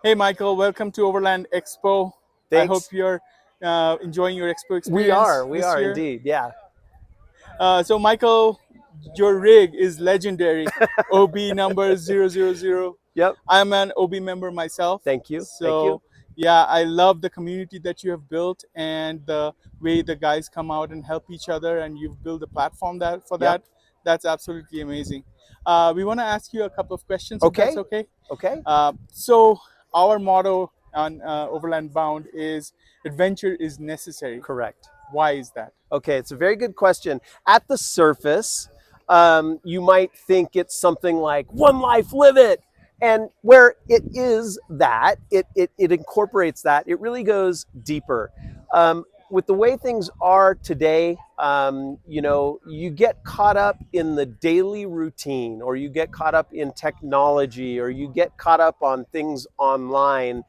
Hey, Michael, welcome to Overland Expo. I hope Thanks. you're enjoying your expo We experience are. We this are year. indeed. Yeah. So, Michael, your rig is legendary. OB number 000. Yep. I'm an OB member myself. Thank you. Thank you. So, yeah, I love the community that you have built and the way the guys come out and help each other, and you've built a platform that for Yep. that. That's absolutely amazing. We want to ask you a couple of questions, if that's Okay. okay. Okay. So our motto on Overland Bound is adventure is necessary. Correct. Why is that? Okay. It's a very good question. At the surface, you might think it's something like one life, live it. And where it is that, it incorporates that, it really goes deeper. With the way things are today, you get caught up in the daily routine, or you get caught up in technology, or you get caught up on things online.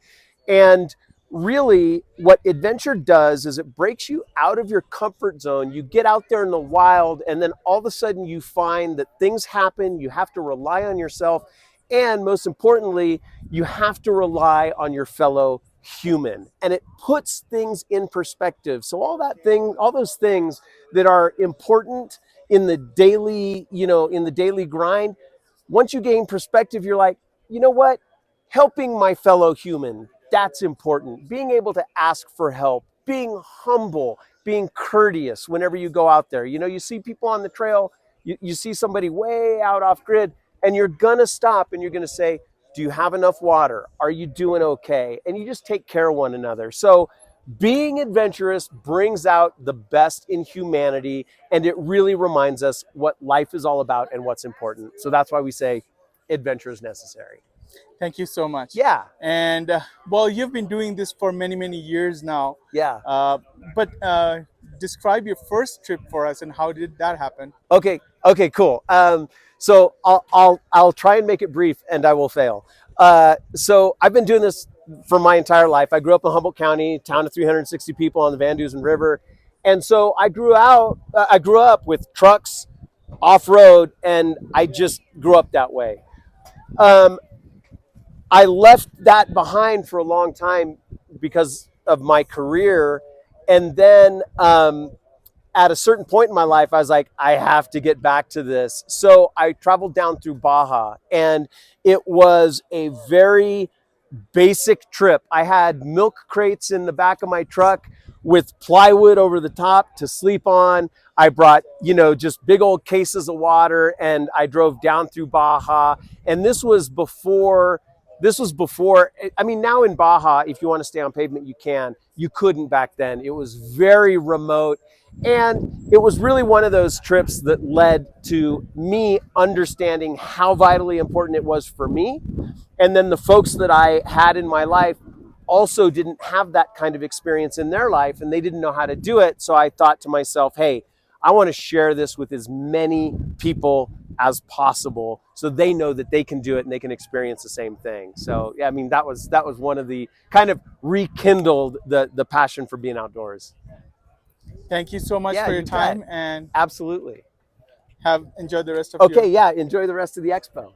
And really, what adventure does is it breaks you out of your comfort zone. You get out there in the wild, and then all of a sudden you find that things happen. You have to rely on yourself. And most importantly, you have to rely on your fellow human, and it puts things in perspective. So all those things that are important in the daily, in the daily grind, once you gain perspective, you're like, you know what? Helping my fellow human, that's important. Being able to ask for help, being humble, being courteous whenever you go out there. You see people on the trail, you see somebody way out off grid, and you're gonna stop and you're gonna say, do you have enough water? Are you doing okay? And you just take care of one another. So being adventurous brings out the best in humanity, and it really reminds us what life is all about and what's important. So that's why we say adventure is necessary. Thank you so much. Yeah. And well, you've been doing this for many, many years now. Yeah. But describe your first trip for us and how did that happen? Okay. Okay. Cool. So I'll try and make it brief, and I will fail. So I've been doing this for my entire life. I grew up in Humboldt County, town of 360 people on the Van Dusen River, and so I grew up with trucks, off road, and I just grew up that way. I left that behind for a long time because of my career, and then at a certain point in my life, I was like, I have to get back to this. So I traveled down through Baja, and it was a very basic trip. I had milk crates in the back of my truck with plywood over the top to sleep on. I brought, just big old cases of water, and I drove down through Baja. And this was before, I mean, now in Baja, if you want to stay on pavement, you can. You couldn't back then. It was very remote. And it was really one of those trips that led to me understanding how vitally important it was for me. And then the folks that I had in my life also didn't have that kind of experience in their life, and they didn't know how to do it. So I thought to myself, hey, I want to share this with as many people as possible so they know that they can do it and they can experience the same thing. So yeah, I mean, that was one of the kind of rekindled the passion for being outdoors. Thank you so much for your time, and absolutely have enjoyed the rest of Okay, yeah, enjoy the rest of the expo.